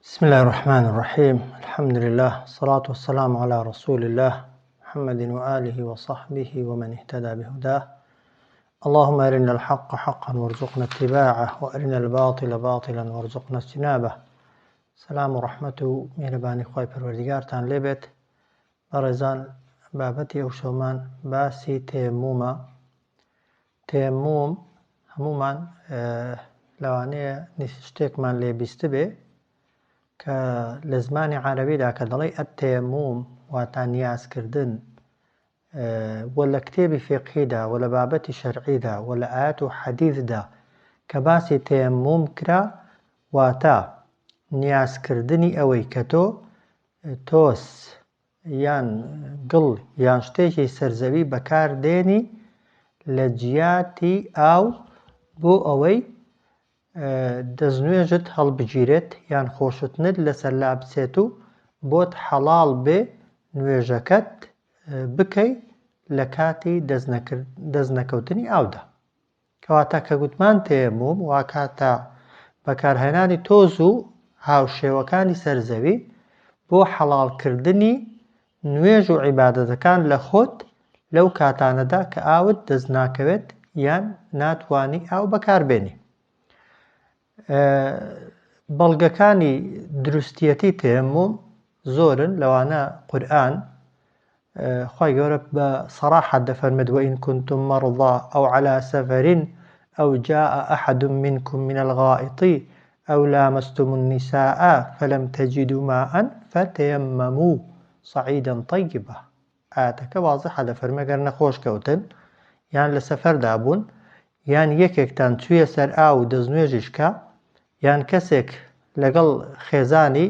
بسم الله الرحمن الرحيم. الحمد لله، الصلاة والسلام على رسول الله محمد وآله وصحبه ومن اهتدى بهداه. اللهم أرنا الحق حقا وارزقنا اتباعه، وأرنا الباطل باطلا وارزقنا اجتنابه. سلام ورحمة مهرباني خواهي پروردگارتان لێبێت. بەڕێزان، بابەتی ئەو شەومان باسی تەیەممومە. تەیەمموم هەموومان لەوانەیە شتێکمان لێ بیستە بێ کە لە زمانی عەرەبیدا کە دەڵێ ئەتەیەمموم واتە نیازکردن، وە لە کتێبی فیقهیدا وە لە بابەتی شەرعیدا وە لە ئایەت و حەدیثدا کە باسی تەیەمموم کرا، واتە نیازکردنی ئەوەی کە تۆ تۆس یان گڵ یان شتێکی سەرزەوی بەکاردێنی لە جیاتی ئاو بۆ ئەوەی دەستنوێژت هەڵبگیرێت یان خۆشتنت لەسەر لا بچێت و بۆت حەڵاڵ بێ نوێژەکەت بکەی لە کاتی دەستنەکەوتنی ئاودا. کەواتە کە گوتمان تەیەمموم واکاتە بەکارهێنانی تۆز و هاوشێوەکانی سەرزەوی بۆ حەڵاڵکردنی نوێژ و عیبادەتەکان لە خۆت لەو کاتانەدا کە ئاوت دەست ناکەوێت یان ناتوانی ئاو بەکاربێنی. بەڵگەکانی دروستیەتی تەیەمموم زۆرن. لەوانە قورئان خوای گەورە بە سەراحەت دەفەرمێت وئین كنتم مرضى أو على سفر أو جاء أحد منكم من الغائط أو لامستم النساء فلم تجدوا ماء فتيمموا صعيدا طيبا. ئاەتەکە واضحە دەفەرمێت گەر نەخۆش کەوتن یان لە سەفەردا بوون یان یەکێکتان چوویە سەر ئاو و دەستنوێژیشکە یان کەسێک لەگەڵ خێزانی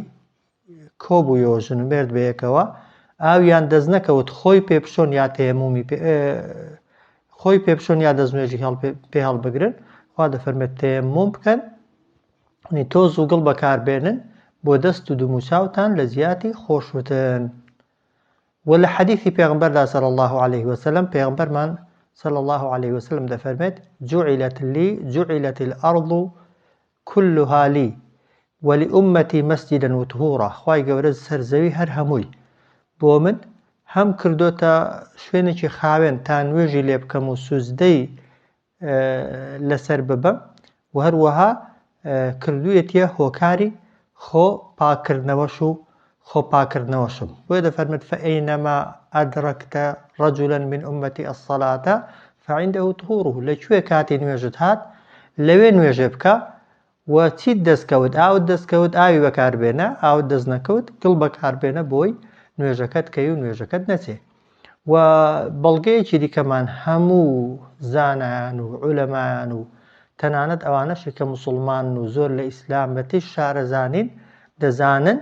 کۆبوویەوە ژنوبێرد بەیەکەوە ئاویان دەست نەکەوت خۆی پێپشۆن یا تەیەممومی خۆی پێپشۆن یا دەستنوێژی پێ هەڵبگرن، وا دەفەرمێت تەیەمموم بکەن، تۆز و گڵ بەکاربێنن بۆ دەست و دووموچاوتان لە جیاتی خۆشوتن. و لە حەدیثی پێغەمبەردا صلی الله عليه وسلم پێغەمبەرمان صلى الله عليه وسلم دەفەرمێت جعلت الأرض كلها لي ولأمتي مسجدا وطهورا. خوای گەورە سەرزەوی هەر هەمووی بۆ من هەم کردوتە شوێنێکی خاوێن تا نوێژی لێ بکەم و سوزدەی لەسەر ببەم، و هەروەها کردوویەتیە هۆکاری خۆ پاکردنەوەش و خۆپاکردنەوەشم. بۆیە دەفەرمێت فەئەینەما ئەدرەکتە رەجولا من ئومەتی الصەلاتە فەعیندەهو طهوره. لەکوێ کاتی نوێژت هات لەوێ نوێژێ بکە، و چیت دەستکەوت ئاوت دەستکەوت ئاوی بەکاربێنە، ئاوت دەست نەکەوت گڵ بەکاربێنە بۆی نوێژەکەت کەی و نوێژەکەت نەچێ. و بەڵگەیەکی دیکەمان هەموو زانایان و عولەمایان و تەنانەت ئەوانەشی کە موسڵمان و زۆر لە ئیسلام بەتیش شارەزانین دەزانن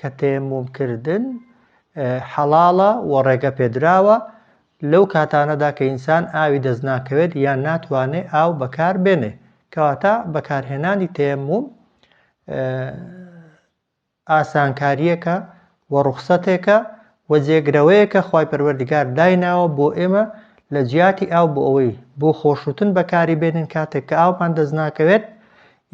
کە تەیەممومکردن حەڵاڵە و ڕێگە پێدراوە لەو کاتانەدا کە ئینسان ئاوی دەست ناکەوێت یان ناتوانێ ئاو بەکار بێنێ. کەواتە بەکارهێنانی تەیەمموم ئاسانکاریەکە و ڕوخسەتێکە و جێگرەوەیەکە خوای پەروەردگار دایناوە بۆ ئێمە لە جیاتی ئاو بۆ ئەوەی بۆ خۆشوتن بەکاری بێنین کاتێک کە ئاومان دەست ناکەوێت،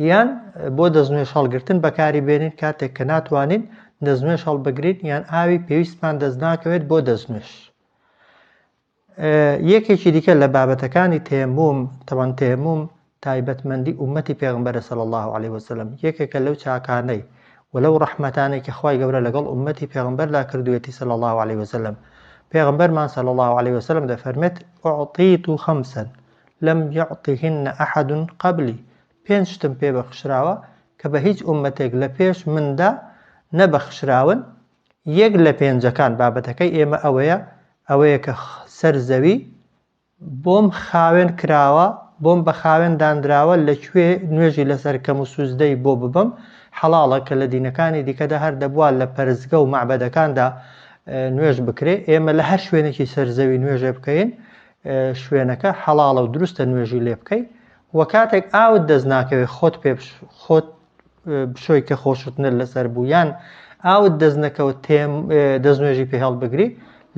یان بۆ دەستنوێژ هەڵگرتن بەکاری بێنین کاتێک کە ناتوانین دەستنوێژ هەڵبگرین یان ئاوی پێویستمان دەست ناکەوێت بۆ دەستنوێژ. یەکێکی دیکە لە بابەتەکانی تەیەمموم، تەبەن تەیەمموم تایبەتمەندی ئومەتی پێغەمبەرە صلی الله عليه وسلم، یەکێکە لەو چاکانەی و لەو ڕەحمەتانەی کە خوای گەورە لەگەڵ ئومەتی پێغەمبەردا کردووێتی صلی الله عليه وسلم. پێغەمبەرمان صلی الله عليه وسلم دەفەرمێت أعطيت خمسا لم يعطهن أحد قبلي. پێنج شتم پێ بەخشراوە کە بە هیچ ئومەتێک لە پێش مندا نەبەخشراون. یەک لە پێنجەکان بابەتەکەی ئێمە ئەوەیە کە سەرزەوی بۆم خاوێن کراوە، بۆم بە خاوێن دانراوە لەکوێ نوێژی لەسەر کەم و سوزدەی بۆ ببەم. حەڵاڵە کە لە دینەکانی دیکەدا هەر دەبووە لە پەرزگە و مەعبەدەکاندا نوێژ بکرێ، ئێمە لە هەر شوێنێکی سەرزەوی نوێژێ بکەین شوێنەکە حەڵاڵە و دروستە نوێژی لێ بکەی. و کاتێک ئاوت دەست ناکەوێت خۆت بشۆی کە خۆشتنت لەسەر بوو یان ئاوت دەست نەکەوت دەستنوێژی پێ هەڵبگری،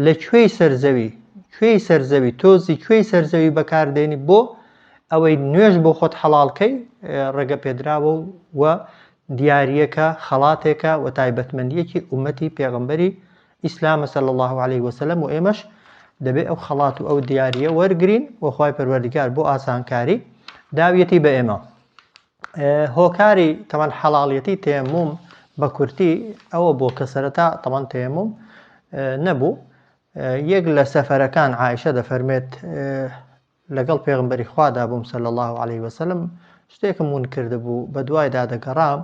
لە کوێی سەرزەوی تۆزی کوێی سەرزەوی بەکاردێنی بۆ ئەوەی نوێژ بۆ خۆت حەڵاڵکەی ڕێگە پێدراوە و دیاریەکە خەڵاتێکە و تایبەتمەندیەکی ئومەتی پێغەمبەری ئیسلامە صلی الله عليه وسلم و ئێمەش دەبێت ئەو خەڵات و ئەو دیاریە وەرگرین و خوای پەروەردگار بۆ ئاسانکاری داویەتی بە ئێمە. هۆکاری تەمان حەڵاڵیەتی تەیەموم بە کورتی ئەوە بۆ کە سەرەتا تەمان تەیەموم نەبوو. یەک لە سەفەرەکان عایشە دەفەرمێت لەگەڵ پێغمبەری خوادا بووم صلی الله عليه وسلم شتێکم ون کرده بوو بە دوایدا دەگەڕام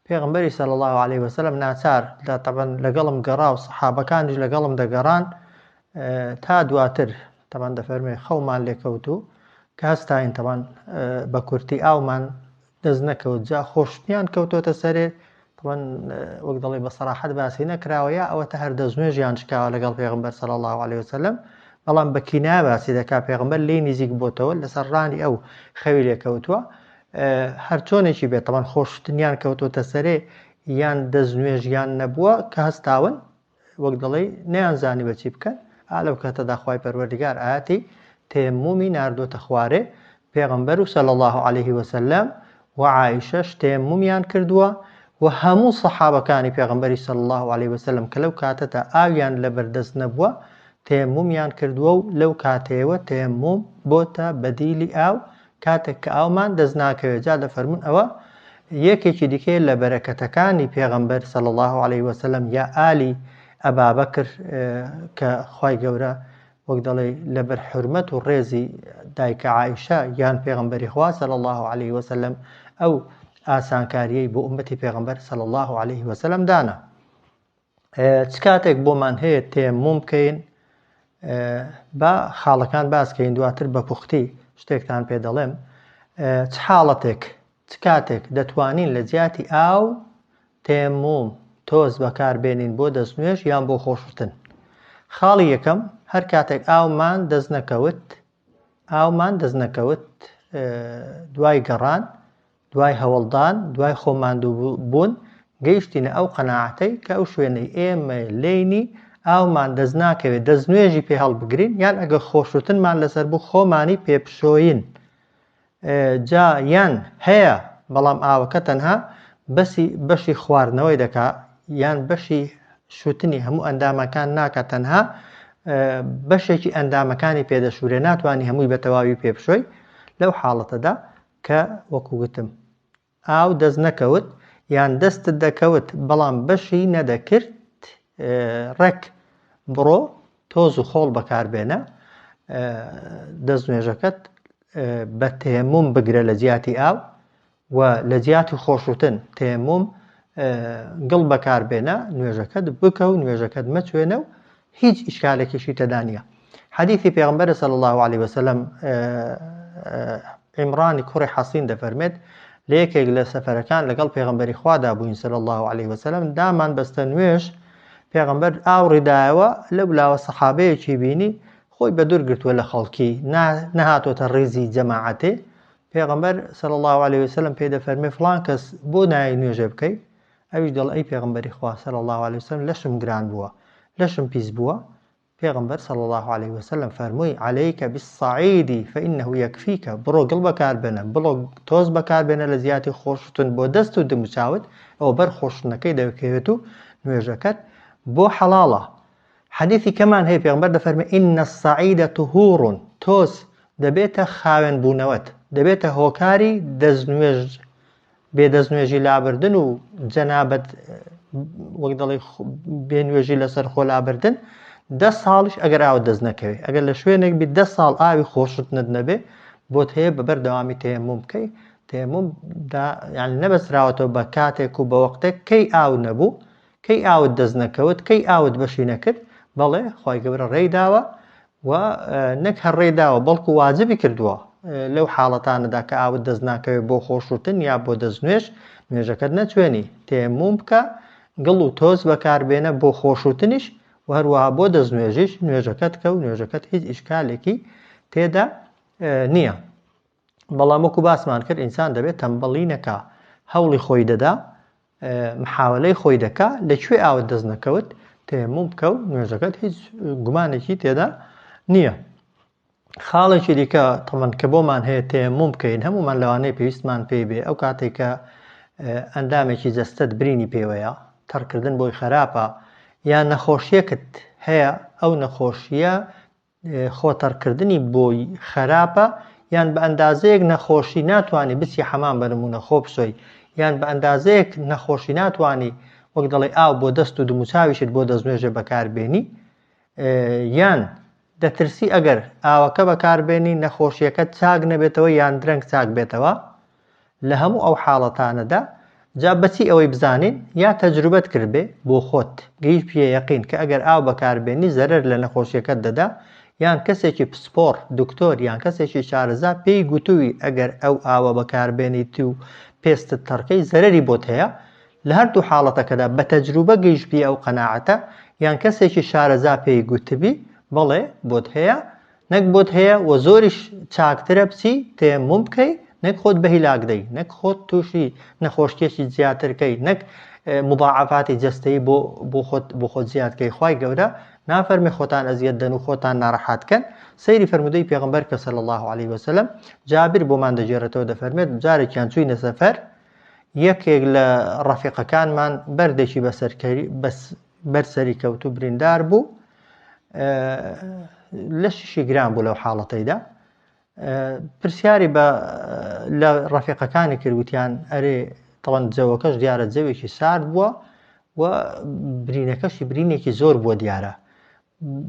پێغمبەری صلی الله عليه وسلم ناچار تەمان لەگەڵم گەڕا و سەحابەکانیش لەگەڵم دەگەڕان تا دواتر تەمان دەفەرمێ خەومان لێکەوتوو کە هەستاین تەمان بە کورتی ئاومان دەست نەکەوت جا خۆشتیان کەوتۆتە سەرێ طبعا وەک دەڵێ بە سەراحەت باسی نەکراوەیە ئەوەتە هەر دەستنوێژیان شکاوە لەگەڵ پێغمبەر صلی الله عليه وسلم بەڵام بە کینایە باسی دەکا پێغمبەر لێی نزیک بۆتەوە لەسەر ڕانی ئەو خەوی لێکەوتووە هەر چۆنێکی بێت طبعا خۆشتنیان کەوتۆتە سەرێ یان دەستنوێژیان نەبووە کە هەستاون وەک دەڵێ نەیانزانی بەچی بکەن لەو کاتەدا خوای پەروەردگار ئاەتی تەیەمومی ناردۆتە خوارێ پێغمبەر و صلی الله عليه وسلم و عایشەش تەیەمومیان کردووە و هەموو سەحابەکانی پێغمبەری صلی الله عليه وسلم کە لەو کاتەدا ئاویان لەبەردەست نەبووە تەیەمومیان کردووە و لەو کاتەیەوە تەیەموم بۆتە بەدیلی ئاو کاتێک کە ئاومان دەست ناکەوێت جا دەفەرمون ئەوە یەکێکی دیکەیە لە بەرەکەتەکانی پێغمبەر صلی الله عليه وسلم یا ئالی ئەبابەکر کە خوای گەورە وەک دەڵێ لەبەر حورمەت و ڕێزی دایکە عایشە یان پێغمبەری خوا صلی الله عليه وسلم ئەو ئاسانکاریەی بۆ ئومەتی پێغمبەر صلی الله عليه وسلم دانا. چ کاتێک بۆمان هەیە تەیەموم بکەین با خاڵەکان باسکەین دواتر بە پوختی شتێکتان پێ دەڵێم چ حاڵەتێک چ کاتێک دەتوانین لە جیاتی ئاو تەیەموم تۆز بەکاربێنین بۆ دەستنوێژ یان بۆ خۆشتن. خاڵی یەکەم هەر کاتێک ئاومان دەست نەکەوت دوای گەڕان دوای هەوڵدان دوای خۆماندوو بوون گەیشتینە ئەو قەناعەتەی کە ئەو شوێنەی ئێمە لێینی ئاومان دەست ناکەوێت دەستنوێژی پێ هەڵبگرین یان ئەگە خۆشتنمان لەسەر بوو خۆمانی پێپشۆین جا یان هەیە بەڵام ئاوەکە تەنها بەشی خواردنەوەی دەکا یان بەشی شوتنی هەموو ئەندامەکان ناکە تەنها بەشێکی ئەندامەکانی پێدەشورێ ناتوانانی هەمووی بە تەواوی پێبشۆی لەو حاڵەتەدا کە وەکو گوتم ئاو دەست نەکەوت یان دەستت دەکەوت بەڵام بەشی نەدەکرد ڕێک بڕۆ تۆز و خۆڵ بەکاربێنە دەستنوێژەکەت بە تەیەموم بگرە لە جیاتی ئاو و لە جیاتی خۆشوتن تەیەموم گڵ بەکاربێنە نوێژەکەت بکە و نوێژەکەت مەچوێنە و هیچ ئیشکالێکیشی تێدا نییە. حەدیثی پێغمبەر صلی الله عليه وسلم عیمڕانی کوڕی حەسین دەفەرمێت لە یەکێک لە سەفەرەکان لەگەڵ پێغمبەری خوادا بووین صلی الله عليه وسلم دامان بەستە نوێژ پێغمبەر ئاوڕی دایەوە لەو لاوە سەحابەیەکی بینی خۆی بە دوور گرتووە لە خەڵکی نەهاتۆتە ڕێزی جەماعەتێ پێغمبەر صلی الله عليه وسلم پێ دەفەرمێ فڵان کەس بۆ نایە نوێژە بکەی ئەویش دەڵ ئەی پێغمبەری خوا صلی الله عليه وسلم لەشم گران بووە لەشم پیس بووە پێغمبەر صلی الله عليه وسلم فەرمووی عەلەیکە بالصەعید فإنه یەکفیکە بڕۆ گڵ بەکاربێنە بڵۆ تۆز بەکاربێنە لە زیاتی خۆشتن بۆ دەست و دموچاوت ئەوە بەر خۆشتنەکەی دەکەوێت و نوێژەکەت بۆ حەڵاڵە. حەدیثی کەمان هەیە پێغمبەر دەفەرمێ ئین الصەعید طهور تۆز دەبێتە خاوێن بوونەوەت دەبێتە هۆکاری دەستنوێژ بێدەستنوێژی لابردن و جەنابەت وەک دەڵێ بێنوێژی لەسەر خۆ لابردن 10 ساڵیش ئەگەر ئاوت دەست نەکەوێت ئەگەر لە شوێنێک بی 10 ساڵ ئاوی خۆشتنت نەبێ بۆت هەیە بەبەردەوامی تەیەموم بکەی تەیەموم یعنی نەبەستراوەتەوە بە کاتێک و بە وەختێک کەی ئاو نەبوو کەی ئاوت دەست نەکەوت کەی ئاوت بەشی نەکرد بەڵێ خوای گەورە ڕێی داوە و نەک هەر ڕێی داوە بەڵکو واجبی کردووە لەو حاڵەتانەدا کە ئاوت دەست ناکەوێت بۆ خۆشوتن یا بۆ دەستنوێژ نوێژەکەت نەچوێنی تەیەموم بکە گڵ و تۆز بەکاربێنە بۆ خۆشوتنیش و هەروەها بۆ دەستنوێژیش نوێژەکەت کە و نوێژەکەت هیچ ئیشکالێکی تێدا نییە. بەڵام وەکو باسمان کرد ئینسان دەبێت تەمبەڵی نەکا هەوڵی خۆی دەدا محاولەی خۆی دەکا لەکوێ ئاوت دەست نەکەوت تەیەموم بکە و نوێژەکەت هیچ گومانێکی تێدا نییە. خاڵێکی دیکە تەمەن کە بۆمان هەیە تەیەموم بکەین هەمومان لەوانەیە پێویستمان پێی بێ ئەو کاتێک کە ئەندامێکی جەستەت برینی پێوەیە، تەڕکردن بۆی خراپە، یان نەخۆشیەکت هەیە ئەو نەخۆشیە خۆتەڕکردنی بۆی خراپە، یان بە ئەندازەیەک نەخۆشی ناتوانانی بچی حەمام بە نمونە خۆ بسۆی، یان بە ئەندازەیەک نەخۆشی ناتوانانی وەک دەڵێ ئاو بۆ دەست و دموچاویشت بۆ دەستنوێژە بەکاربێنی، یان دەترسی ئەگەر ئاوەکە بەکاربێنی نەخۆشیەکەت چاک نەبێتەوە یان درەنگ چاک بێتەوە. لە هەموو ئەو حاڵەتانەدا جا بەچی ئەوەی بزانین یا تەجروبەت کردبێ بۆ خۆت گەیشت پێ یەقین کە ئەگەر ئاو بەکاربێنی زەرەر لە نەخۆشیەکەت دەدا، یان کەسێکی پسپۆر دکتۆر یان کەسێکی شارەزا پێی گوتووی ئەگەر ئەو ئاوە بەکاربێنیت و پێستت تەڕکەی زەرەری بۆت هەیە. لە هەردوو حاڵەتەکەدا بە تەجروبە گەیشت پێ ئەو قەناعەتە، یان کەسێکی شارەزا پێی گوتبی بەڵێ بۆت هەیە، نەک بۆت هەیە و زۆریش چاکترە بچی تەیەمموم بکەی، نەک خۆت بە هیلاک دەی، نەک خۆت تووشی نەخۆشیێکی زیاترکەی، نەک مضاعفاتی جەستەیی بۆ خۆت زیادکەی. خوای گەورە نافەرمێ خۆتان ئەزیەت دەن و خۆتان ناڕەحاتکەن. سەیری فەرمودەی پێغەمبەر کە صلی الله علیه وسلم جابر بۆمان دەجێڕێتەوە دەفەرمێت جارێکیان چووینە سەفەر، یەکێک لە ڕەفیقەکانمان بەردێکی بەرسەری کەوت و بریندار بوو، لەشیشی گران بوو لەو حاڵەتەیدا. پرسیاری لە ڕەفیقەکانی کردوتیان ئەرێ تەڵەن جەوەکەش دیارە جەوێکی سارد بووە و برینەکەشی برینێکی زۆر بووە دیارە.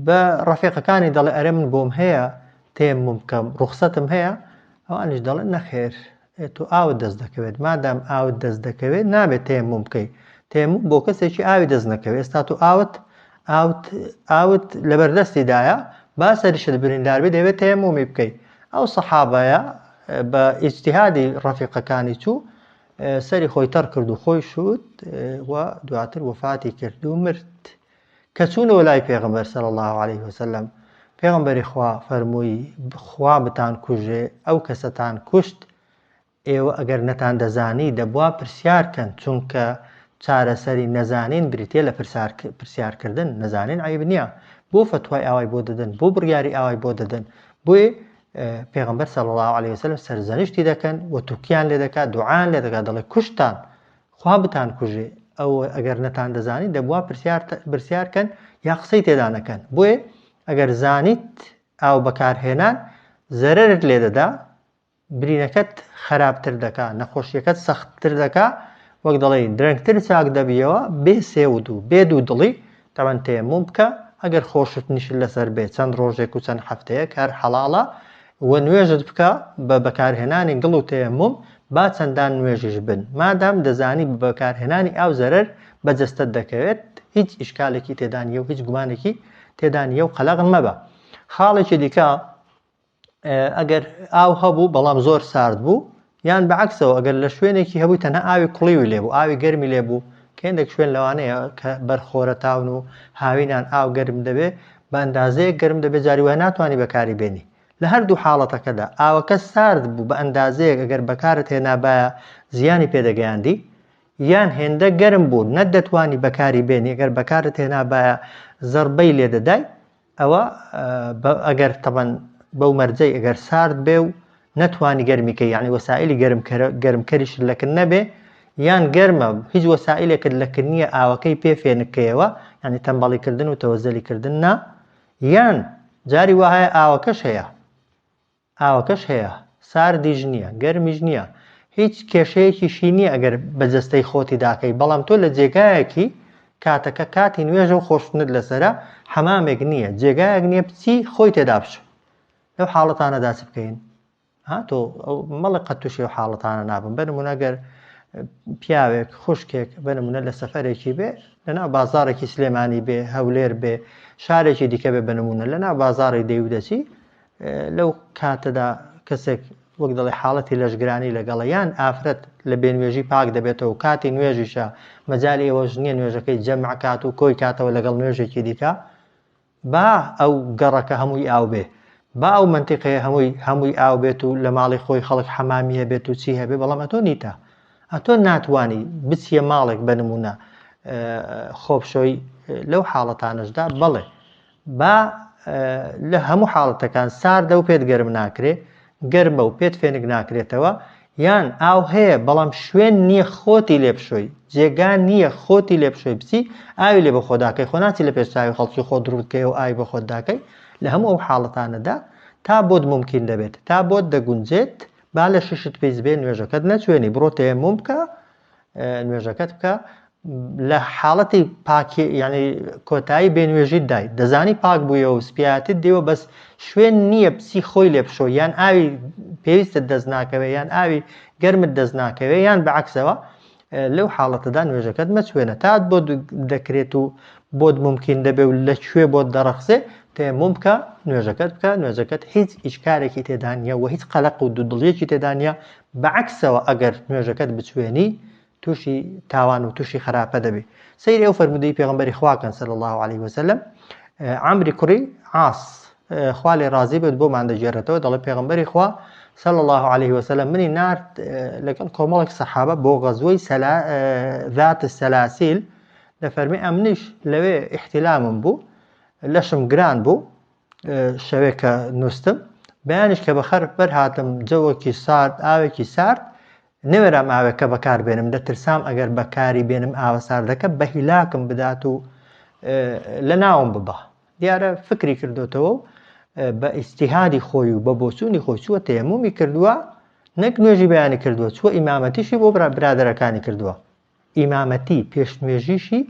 بە ڕەفیقەکانی دەڵێ ئەرێ من بۆم هەیە تەیەمموم بکەم، ڕوخسەتم هەیە؟ ئەوانیش دەڵێن نەخێر، تۆ ئاوت دەست دەکەوێت، مادام ئاوت دەست دەکەوێت نابێت تەیەمموم بکەی، تەیەمموم بۆ کەسێکی ئاوی دەست نەکەوێت. ئێستا تۆ ئاوت لەبەردەستیدایە، با سەریشت بریندار بێت دەوێت تەیەممومی بکەی. ئەو سەحابەیە بە ئیجتیهادی ڕەفیقەکانی چوو سەری خۆی تەڕ کرد و خۆی شوت و دواتر وفاتی کرد و مرد. کە چوونەوە لای پێغەمبەر صلی الله علیه وسلم، پێغەمبەری خوا فەرمووی خوا بتان کوژێ، ئەو کەسەتان کوشت ئێوە ئەگەر نەتان دەزانی دەبوا پرسیارکەن، چونکە چارەسەری نەزانین بریتێ لە پرسیارکردن. نەزانین عیب نییە، بۆ فتوای ئاوای بۆ دەدەن، بۆ بڕیاری ئاوای بۆ دەدەن. بۆیە پێغەمبەر صلی الله علیه وسلم سەرزەنشتی دەکەن و تووکیان لێ دەکات، دوعایان لێ دەکات، دەڵێ کوشتان خوا بتان کوژێ، ئەو ئەگەر نەتان دەزانی دەبوا پرسیارکەن یا قسەی تێدا نەکەن. بۆیە ئەگەر زانیت ئاو بەکارهێنان زەرەرت لێ دەدا، برینەکەت خراپتر دەکا، نەخۆشیەکەت سەختتر دەکا، وەک دەڵێ درەنگتر چاک دەبیەوە، بێ سێود و بێ دوو دڵی تەمەەن تەیەمموم بکە. ئەگەر خۆشت نیشت لەسەر بێت چەند ڕۆژێک و چەند هەفتەیەک هەر حەڵاڵە، و نوێژت بکە بە بەکارهێنانی گڵ و تەیەمموم، با چەندان نوێژیش بن، مادام دەزانی بە بەکارهێنانی ئاو زەرەر بەجەستت دەکەوێت، هیچ ئیشکالێکی تێدا نیە و هیچ گومانێکی تێدا نیە و قەلەق مەبە. خاڵێکی دیکە ئەگەر ئاو هەبوو بەڵام زۆر سارد بوو، یان بەعکسەوە ئەگەر لە شوێنێکی هەبووی تەنها ئاوی کوڵیوی لێبوو، ئاوی گەرمی لێبوو، کە هێندێک شوێن لەوانەیە کە بەرخۆرە تاون و هاوینان ئاو گەرم دەبێ، بە ئەندازەیە گەرم دەبێت، جاری وای ناتوانانی بەکاری بێنی. لە هەردوو حاڵەتەکەدا ئاوەکە سارد بوو بە ئەندازەیەک ئەگەر بەکارت هێنابایە زیانی پێدەگەیاندی، یان هێندە گەرم بوو نەدەتوانی بەکاری بێنی، ئەگەر بەکارت هێنابایە زەربەی لێ دەدای، ئەوە ئەگەر تەبەن بەو مەرجەی ئەگەر سارد بێ و نەتوانی گەرمیکەی، یعنی وەسائلی گەرمکەریش لەکن نەبێ، یان گەرمە هیچ وەسائلێکت لەکن نییە ئاوەکەی پێ فێنکەیەوە، یعنی تەمبەڵیکردن و تەوەزەلیکردن نا، یان جاری وایە ئاوەکەش هەیە ساردیش نییە گەرمیش نییە، هیچ کێشەیەکیشی نییە ئەگەر بەجەستەی خۆتی داکەی، بەڵام تۆ لە جێگایەکی کاتەکە کاتی نوێژە و خۆشتنت لەسەرە، حەمامێک نییە، جێگایەک نییە بچی خۆی تێدا بچ. لەو حاڵەتانەدا چ بکەین؟ تۆ مەڵێ قەت تووشی و حاڵەتانە نابن. بەنمونە ئەگەر پیاوێک خوشکێک بەنمونە لە سەفەرێکی بێ، لەناو بازارێکی سلێمانی بێ، هەولێر بێ، شارێکی دیکە بێ، بەنمونە لەناو بازاڕی دەیودەچی، لەو کاتەدا کەسێک وەک دەڵێ حاڵەتی لەشگرانی لەگەڵە یان ئافرەت لە بێنوێژی پاک دەبێتەوە و کاتی نوێژیشە مەجای ئێوەش نییە نوێژەکەی جەمع کات و کۆی کاتەوە لەگەڵ نوێژێکی دیکە، با ئەو گەڕەکە هەمووی ئاو بێ، با ئەو منتیقەیە هەمووی ئاو بێت و لە ماڵی خۆی خەڵک حەمامی هەبێت و چی هەبێ، بەڵام ئەتۆ نیتە، ئەتۆ ناتوانی بچیە ماڵێک بەنمونە خۆپشۆی. لەو حاڵەتانشدا بەڵێ با لە هەموو حاڵەتەکان ساردە و پێت گەرم ناکرێ، گەرمە و پێت فێنک ناکرێتەوە، یان ئاو هەیە بەڵام شوێن نییە خۆتی لێ بشۆی جێگان نییە خۆتی لێ بشۆی بچی ئاوی لێ بە خۆداکەی خۆ ناچی لە پێشچاوی خەڵکی خۆ دروستکەی و ئاوی بە خۆداکەی لە هەموو ئەو حاڵەتانەدا تا بۆت ممکن دەبێت تا بۆت دەگونجێت با لە ششت پێیز بێ نوێژەکەت نەچوێنی بڕۆ تەیەموم بکە نوێژەکەت بکە لە حاڵەتی پاکی یعنی کۆتایی بێنوێژیت دای دەزانی پاک بوویە و سپیاتت دێوە بەس شوێن نییە پچی خۆی لێ بشۆ یان ئاوی پێویستت دەست ناکەوێ یان ئاوی گەرمت دەست ناکەوێ یان بەعکسەوە لەو حاڵەتەدا نوێژەکەت مەچوێنە تات بۆ دەکرێت و بۆت ممکن دەبێ و لەکوێ بۆت دەڕەخسێ تەیەموم بکە نوێژەکەت بکە نوێژەکەت هیچ ئیشکارێکی تێدا نیە و هیچ قەلەق و دوودڵیەکی تێدا نیە بەعکسەوە ئەگەر نوێژەکەت بچوێنی تووشی تاوان و تووشی خراپە دەبێ سەیری ئەو فەرمودەی پێغەمبەری خواکەن صلی الله عليه وسلم عەمری کوڕی عاص خوا لێ ڕازی بێت بۆمان دەگێڕێتەوە دەڵێ پێغەمبەری خوا صلی الله عليه وسلم منی نارد لەگەڵ کۆمەڵێک سەحابە بۆ غەزوەی ذات السەلاسیل دەفەرمێ ئەمنیش لەوێ احتیلامم بوو لەشم گران بوو شەوێک کە نووستم بەیانیش کە بەخەر بەرهاتم جەوەکی سارد ئاوێکی سارد نەوێرام ئاوێکە بەکار بێنم دەترسام ئەگەر بەکاری بێنم ئاوە ساردەکە بە هیلاکم بدات و لە ناوم ببە دیارە فکری کردوتەوە و بە ئیجتیهادی خۆی و بە بۆچوونی خۆی چووە تەیەمومی کردووە نەک نوێژی بەیانی کردووە چووە ئیمامەتیشی بۆ برادەرەکانی کردووە ئیمامەتی پێشنوێژیشی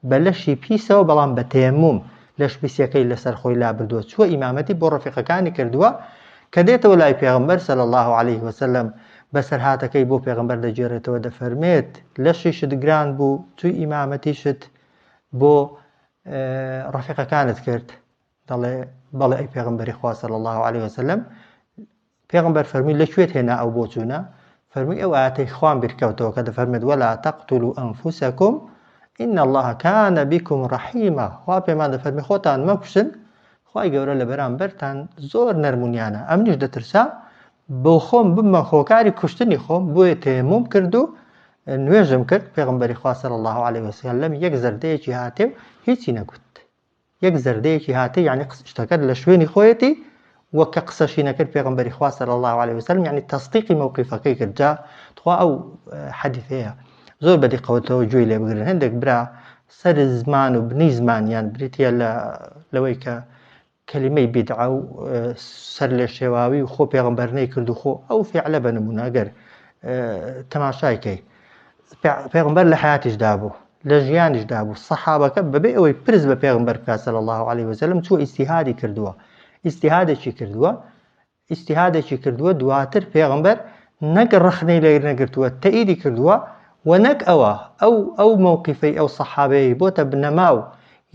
بە لەشی پیسەوە بەڵام بە تەیەموم لەش پیسەکەی لەسەر خۆی لابردووە چووە ئیمامەتی بۆ ڕەفیقەکانی کردووە کە دێتەوە لای پێغەمبەر صلی الله عليه وسلم بەسەرهاتەکەی بۆ پێغەمبەر دەگێڕێتەوە دەفەرمێت لەشیشت گران بوو توی ئیمامەتیشت بۆ ڕەفیقەکانت کرد دەڵێ بەڵێ ئەی پێغەمبەری خوا صلی الله عليه وسلم پێغەمبەر فەرمووی لەکوێت هێنا ئەو بۆ چوونە فەرمووی ئەو ئاەتەی خوان بیرکەوتەوە کە دەفەرمێت وەلا تەقتولوا ئەنفوسەکم إن الله كان بكم رحيما خوا پێمان دەفەرمێ خۆتان مەکوشن خوای گەورە لە بەرامبەرتان زۆر نەرمونیانە ئەمنیش دەترسا بۆ خۆم بمە خۆکاری کوشتنی خۆم بۆیە تەیەموم کرد و نوێژم کرد پێغەمبەری خوا صلی الله عليه وسلم یەک زەردەیەکی هاتێ و هیچی نەگوت یەک زەردەیەکی هاتێ یعنی شتەکەت لە شوێنی خۆیەتی وە کە قسەشی نەکرد پێغەمبەری خوا صلی الله عليه وسلم یعنی تەصدیقی موقیفەکەی کرد جا تخوا ئەو حەدیثەیە زۆر بەدیقەوتەوە گوێی لێ بگرن هەندێک برا سەر زمان و بنی زمانیان بریتە لەوەی کە کەلیمەی بیدعە و سەر لێ شێواوی و خۆ پێغەمبەر نەیکرد و خۆ ئەو فیعلە بە نمونە ئەگەر تەماشایکەی پێغەمبەر لە حیاتیشدا بوو لە ژیانیشدا بوو سەحابەکە بەبێ ئەوەی پرس بە پێغەمبەر بکات صلی الله عليه وسلم چووە ئیجتیهادی کردووە ئیجتیهادێکی کردووە دواتر پێغەمبەر نەک ڕخنەی لێ نەگرتووە تەئیدی کردووە و نەک ئەو موقیفەی ئەو سەحابەیە بۆتە بنەما و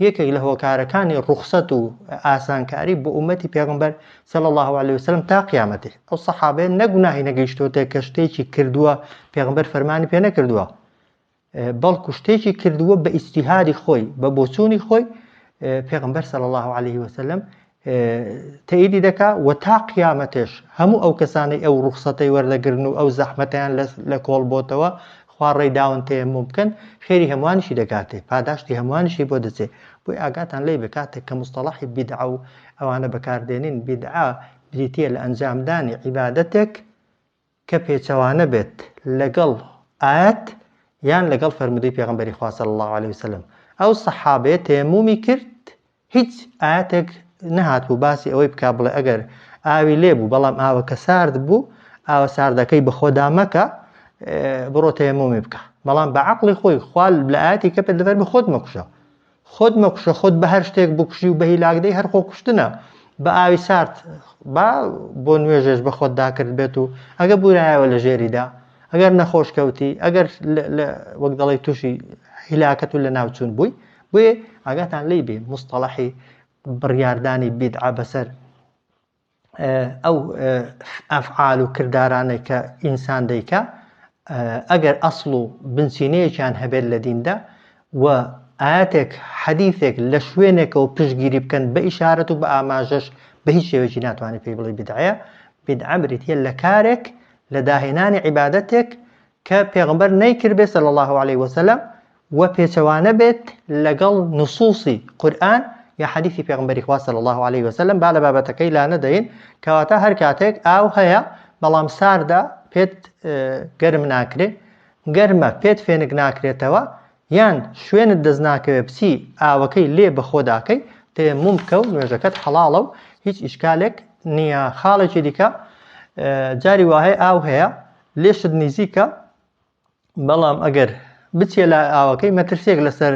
یەکێک لە هۆکارەکانی ڕوخسەت و ئاسانکاری بۆ ئومەتی پێغەمبەر صلی الله عليه وسلم تا قیامەتێ ئەو سەحابەیە نەگوناهی نەگەیشتۆتە کە شتێکی کردووە پێغەمبەر فەرمانی پێ نەکردووە بەڵکو شتێکی کردووە بە ئیجتیهادی خۆی بە بۆچوونی خۆی پێغەمبەر صلی الله عليه وسلم تەئیدی دەکا و تا قیامەتێش هەموو ئەو کەسانەی ئەو ڕوخسەتەی وەردەگرن و ئەو زەحمەتیان لە کۆڵ بۆتەوە خوا ڕێداون تەیەموم بکەن خێری هەمووانیشی دەکاتێ پاداشتی هەمووانیشی بۆ دەچێ بۆی ئاگاتان لێ بکاتێک کە مستەڵەحی بیدعە و ئەوانە بەکاردێنین بیدعە بریتیە لە ئەنجامدانی عیبادەتێک کە پێچەوانە بێت لەگەڵ ئاەت یان لەگەڵ فەرمودەی پێغەمبەری خوا صلی الله عليه وسلم ئەو سەحابەیە تەیەمومی کرد هیچ ئاەتێک نەهات بوو باسی ئەوەی بکا بڵێ ئەگەر ئاوی لێ بوو بەڵام ئاوەکە سارد بوو ئاوە ساردەکەی بە خۆدا مەکە بڕۆ تەیەمومی بکە بەڵام بە عەقڵی خۆی خوا لە ئاەتی کە پێت دەفەرمێ خۆت مەکوشە خۆت بە هەر شتێک بکوژی و بە هیلاکدەی هەر خۆ کوشتنە بە ئاوی سارد بۆ نوێژێش بە خۆت داکرد بێت و ئەگە بورایەوە لە ژێریدا ئەگەر نەخۆش کەوتی ئەگەر وەک دەڵێ تووشی هیلاکەت و لە ناوچوون بووی بۆیە ئاگاتان لێی بێ مستەڵەحی بڕیاردانی بیدعە بەسەر ئەو ئەفعال و کردارانێک کە ئینسان دەیکا ئەگەر ئەسڵ و بنچینەیەکیان هەبێت لە دیندا و ئاەتێک حەدیثێک لە شوێنێکەوە پشتگیری بکەن بە ئیشارەت و بە ئاماژەش بە هیچ شێوەیەکی ناتوانێت پێی بڵێ بیدعەیە بیدعە بریتیە لە کارێک لە داهێنانی عیبادەتێک کە پێغەمبەر نەیکرد بێت صلی الله عليه وسلم و پێچەوانە بێت لەگەڵ نصوصی قورئان یا حەدیثی پێغەمبەری خوا صلی الله عليه وسلم با لە بابەتەکەی لا نەدەین کەواتە هەر کاتێک ئاو هەیە بەڵام ساردە پێت گەرم ناکرێ گەرمە پێت فێنک ناکرێتەوە یان شوێنت دەست ناکەوێت بچی ئاوەکەی لێ بەخۆ داکەی تەیەموم بکە و نوێژەکەت حەڵاڵە و هیچ ئیشکالێک نییە. خاڵێکی دیکە جاری وهەیە ئاو هەیە لێشت نزیکە بەڵام ئەگەر بچێ لە ئاوەکەی مەترسێک لەسەر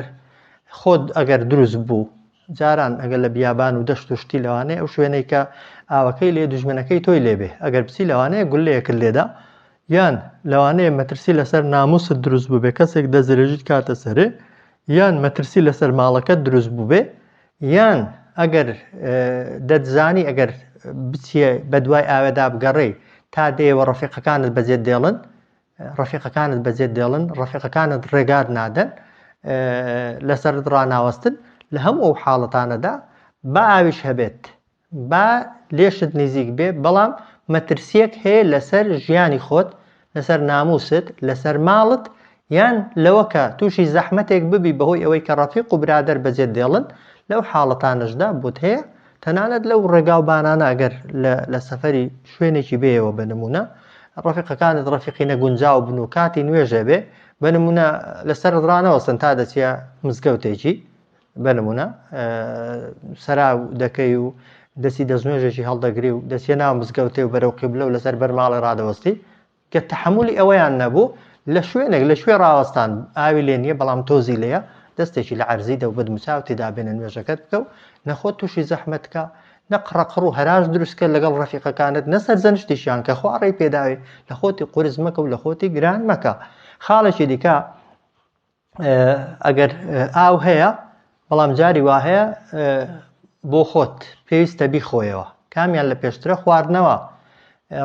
خۆت ئەگەر دروست بوو جاران ئەگەر لە بیابان و دەشت و شتی لەوانەیە ئەو شوێنەی کە ئاوەکەی لێ دوژمنەکەی تۆی لێبێ ئەگەر بچی لەوانەیە گولەیەکت لێدا یان لەوانەیە مەترسی لەسەر ناموست دروست بوو بێ کەسێک دەزرێژیت کاتە سەرێ یان مەترسی لەسەر ماڵەکەت دروست بوو بێ یان ئەگەر دەتزانی ئەگەر بچێ بە دوای ئاوێدا بگەڕێ تا دێوە ڕەفیقەکانت بەجێت دێڵن ڕەفیقەکانت ڕێگار نادەن لەسەرت ڕاناوەستن لە هەموو ئەو حاڵەتانەدا با ئاویش هەبێت با لێشت نزیک بێ بەڵام مەترسیەک هەیە لەسەر ژیانی خۆت لەسەر ناموست لەسەر ماڵت یان لەوەکە تووشی زەحمەتێک ببی بەهۆی ئەوەی کە ڕەفیق و برادەر بەجێت دێڵن لەو حاڵەتانەشدا بۆت هەیە تەنانەت لەو ڕێگاوبانانە ئەگەر لە سەفەری شوێنێکی بێەوە بنمونە ڕەفیقەکانت ڕەفیقی نەگونجاو بن و کاتی نوێژە بێ بنمونە لەسەر ڕانەوەستن تا دەچیە مزگەوتێکی بنمونە سەراو دەکەی و دەستی دەستنوێژێکی هەڵدەگری و دەچێ ناو مزگەوتێ و بەرەو قیبلە و لەسەر بەرماڵی ڕادەوەستی کە تەحمولی ئەوەیان نەبوو لە شوێنێک لە شوێ ڕاوەستان ئاوی لێ نییە بەڵام تۆزی لەیە دەستێکی لە عەرزی دە و بەدموچاو تێدا بێنە نوێژەکەت بکە و نەخۆت تووشی زەحمەتکە نە قڕەقڕ و هەراش دروستکە لەگەڵ ڕەفیقەکانت نەسەر زەنشتیشیان کە خواڕی پێداوێ لە خۆتی قورس مەکە و لە خۆتی گران مەکە. خاڵێکی دیکە ئەگەر ئاو هەیە بەڵام جاری وا هەیە بۆ خۆت پێویستە بیخۆیەوە کامیان لە پێشترە خواردنەوە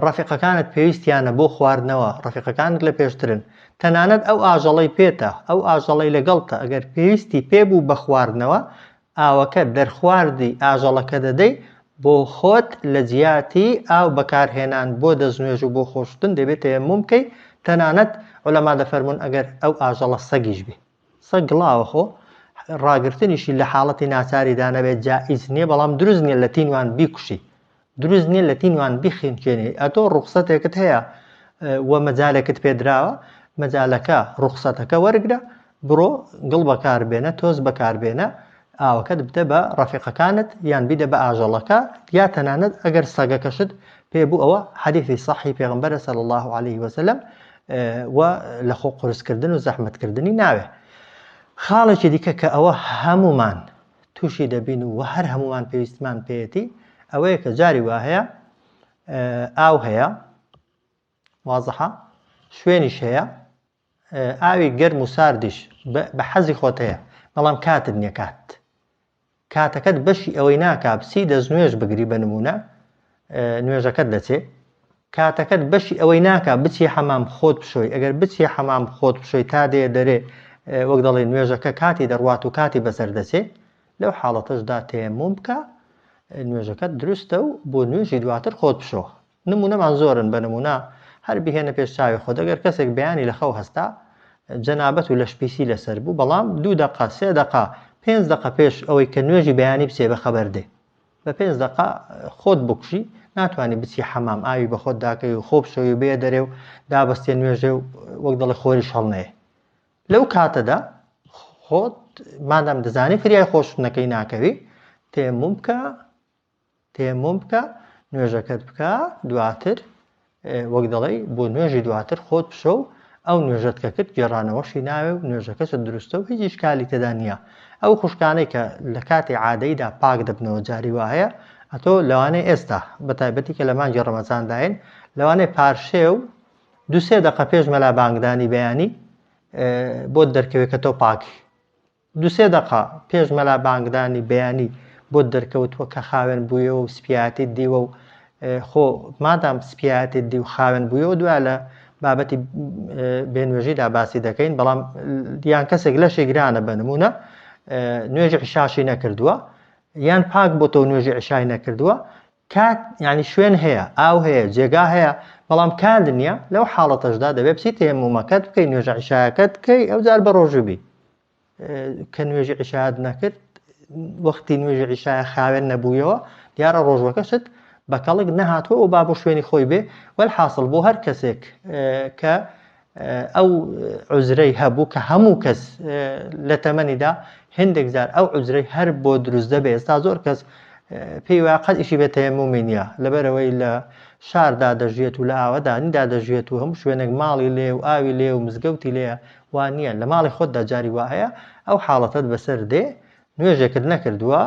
ڕەفیقەکانت پێویستیانە بۆ خواردنەوە ڕەفیقەکانت لە پێشترن تەنانەت ئەو ئاژەڵەی پێتە ئەو ئاژەڵەی لەگەڵتە ئەگەر پێویستی پێبوو بە خواردنەوە ئاوەکە دەرخواردی ئاژەڵەکە دەدەی بۆ خۆت لە جیاتی ئاو بەکارهێنان بۆ دەستنوێژ و بۆ خۆشتن دەبێت تەیەموم بکەی تەنانەت عولەما دەفەرمون ئەگەر ئەو ئاژەڵە سەگیش بێ سەگ گڵاوە خۆ ڕاگرتنیشی لە حاڵەتی ناچاریدا نەبێت جائیز نییە بەڵام دروست نییە لە تینوان بیکوشی دروست نییە لە تینوان بیخینکێنی ئەتۆ ڕوخسەتێکت هەیە وە مەجالێکت پێدراوە مەجالەکە ڕوخسەتەکە وەرگرە بڕۆ گڵ بەکاربێنە تۆز بەکاربێنە ئاوەکەت بدە بە ڕەفیقەکانت یان بیدە بە ئاژەڵەکە یا تەنانەت ئەگەر سەگەکەشت پێبوو ئەوە حەدیثی صەحیح پێغەمبەرە صلی الله عليه وسلم و لە خۆ قورسکردن و زەحمەتکردنی ناوێ. خاڵێکی دیکە کە ئەوە هەمومان تووشی دەبین و هەر هەمومان پێویستمان پێیەتی ئەوەیە کە جاری وا هەیە ئاو هەیە وازەحە شوێنیش هەیە ئاوی گەرم و ساردیش بە حەزی خۆت هەیە بەڵام کاتت نییە کاتەکەت بەشی ئەوەی ناکا بچی دەستنوێژ بگری بە نمونە نوێژەکەت دەچێ کاتەکەت بەشی ئەوەی ناکا بچی حەمام خۆت بشۆی ئەگەر بچی حەمام خۆت بشۆی تا دێ دەرێ وەک دەڵێ نوێژەکە کاتی دەڕوات و کاتی بەسەر دەچێ لەو حاڵەتەشدا تەیەموم بکە نوێژەکەت دروستە و بۆ نوێژی دواتر خۆت بشۆ. نمونەمان زۆرن بە نمونە هەر بهێنە پێش چاوی خۆت ئەگەر کەسێک بەیانی لە خەو هەستا جەنابەت و لە شپیسی لەسەر بوو بەڵام 2 دقە 3 دقە 5 دقە پێش ئەوەی کە نوێژی بەیانی بچێ بە خەبەر دێ بە 5 دقە خۆت بکوژی ناتوانانی بچی حەمام ئاوی بە خۆت داکەی و خۆ بشۆی و بێ دەرێ و دابەستێ نوێژێ و وەک دەڵێ خۆریش هەڵنەیە لەو کاتەدا خۆت مادام دەزانی فریای خۆشتنەکەی ناکەوی تەیەموم بکە نوێژەکەت بکە دواتر وەک دەڵێ بۆ نوێژی دواتر خۆت بشۆ و ئەو نوێژەت کە کرد گێڕانەوەشی ناوێ و نوێژەکەت دروستە و هیچ ئیشکالی تێدا نییە. ئەو خوشکانەی کە لە کاتی عادەیدا پاک دەبنەوە جاری وایە ئەتۆ لەوانەیە ئێستا بەتایبەتی کە لە مانگی ڕەمەزانداین لەوانەیە پارشێ و 2-3 دقە پێش مەلا بانگدانی بەیانی بۆت دەرکەوێت کە تۆ پاکی 2-3 دقە پێش مەلا بانگدانی بەیانی بۆت دەرکەوتووە کە خاوێن بوویەوە و سپیاتیت دیوە و خۆ مادام سپیاتیت دی و خاوێن بوویەوە دوای لە بابەتی بێنوێژیدا باسی دەکەین بەڵام یان کەسێک لەشی گرانە بە نمونە نوێژی عیشاشی نەکردووە یان پاک بۆ تۆ نوێژی عیشای نەکردووە کات یعنی شوێن هەیە ئاو هەیە جێگا هەیە بەڵام کات نییە لەو حاڵەتەشدا دەبێت بچیت تەیەمومەکەت بکەی نوێژی عیشایەکەت بکەی ئەو جار بە ڕۆژوبی کە نوێژی عیشایەت نەکرد وەختی نوێژی عیشایە خاوێن نەبوویەوە دیارە ڕۆژوەکەشت بەکەڵک نەهاتووە و با بۆ شوێنی خۆی بێ وەلحاصل بۆ هەر کەسێک کە ئەو عوزرەی هەبوو کە هەموو کەس لە تەمەنیدا هێندێک جار ئەو عوزرەی هەر بۆ دروست دەبێ. ئێستا زۆر کەس پێی وایە قەت ئیشی بێ تەیەممومی نییە لەبەرەوەی لە شاردا دەژێت و لە ئاوەدانیدا دەژێت و هەموو شوێنێک ماڵی لێ و ئاوی لێ و مزگەوتی لێە وان نییە لە ماڵی خۆتدا جاری وا هەیە ئەو حاڵەتت بەسەر دێ نوێژێکت نەکردووە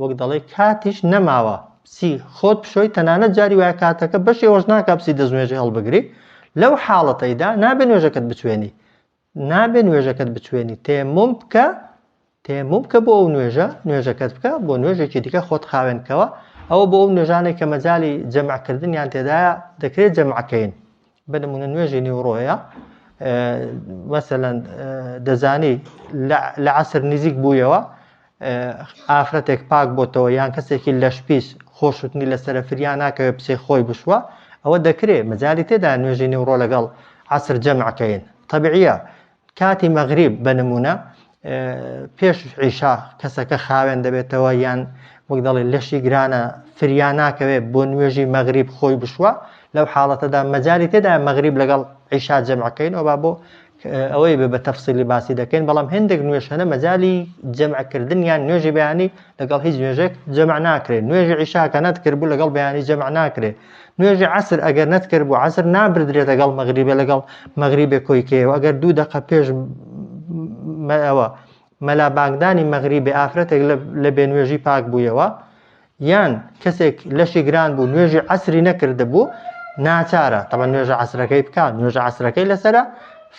وەک دەڵێ کاتیش نەماوە پسی خۆت بشۆی تەنانەت جاری وایە کاتەکە بەشی ڕۆژ ناکا پسی دەستنوێژی هەڵبگری لەو حاڵەتەیدا نابێ نوێژەکەت بچوێنی نابێ نوێژەکەت بچوێنی تەیەمموم بکە بۆ ئەو نوێژەکەت بکە بۆ نوێژێکی دیکە خۆت خاوێنکەوە ئەوە بۆ ئەو نوێژانێک کە مەجای جەمعکردنیان تێدایە دەکرێت جەمعەکەین بنمونە نوێژی نیوڕۆیە مەسەلەن دەزانی لە عەسر نزیک بوویەوە ئافرەتێک پاک بۆتەوە یان کەسێکی لەش پیس خۆشوتنی لەسەر فریان ناکەوێت پسێ خۆی بشوە ئەوە دەکرێت مەجای تێدا نوێژی نیوڕۆ لەگەڵ عەسر جەمعەکەین طبیعیە کاتی مەغریب بنمونە پێش عیشا کەسەکە خاوێن دەبێتەوە یان وەک دەڵێ لەشی گرانە فریان ناکەوێت بۆ نوێژی مەغریب خۆی بشوە لەو حاڵەتەدا مەجای تێدا مەغریب لەگەڵ عیشا جەمعەکەین ئەو با بۆ ئەوەی بە تەفسیلی باسی دەکەین بەڵام هێندێک نوێژ هەنە مەجای جەمعکردن یان نوێژی بەیانی لەگەڵ هیچ نوێژێک جەمع ناکرێت نوێژی عیشاکە نەتکرد بوو لەگەڵ بەیانی جەمع ناکرێت نوێژی عەسر ئەگەر نەتکرد بوو عەسر نابردرێت لەگەڵ مەغریبێ لەگەڵ مەغریبێ کۆیکەوە ئەگەر 2 دقە پێش ئەوە مەلا بانگدانی مەغریبێ ئافرەتێک لە بێ نوێژی پاک بوویەوە یان کەسێک لەشی گران بوو نوێژی عەسری نەکردە بوو ناچارە تەمەن نوێژە عەسرەکەی بکات نوێژە عەسرەکەی لەسەرە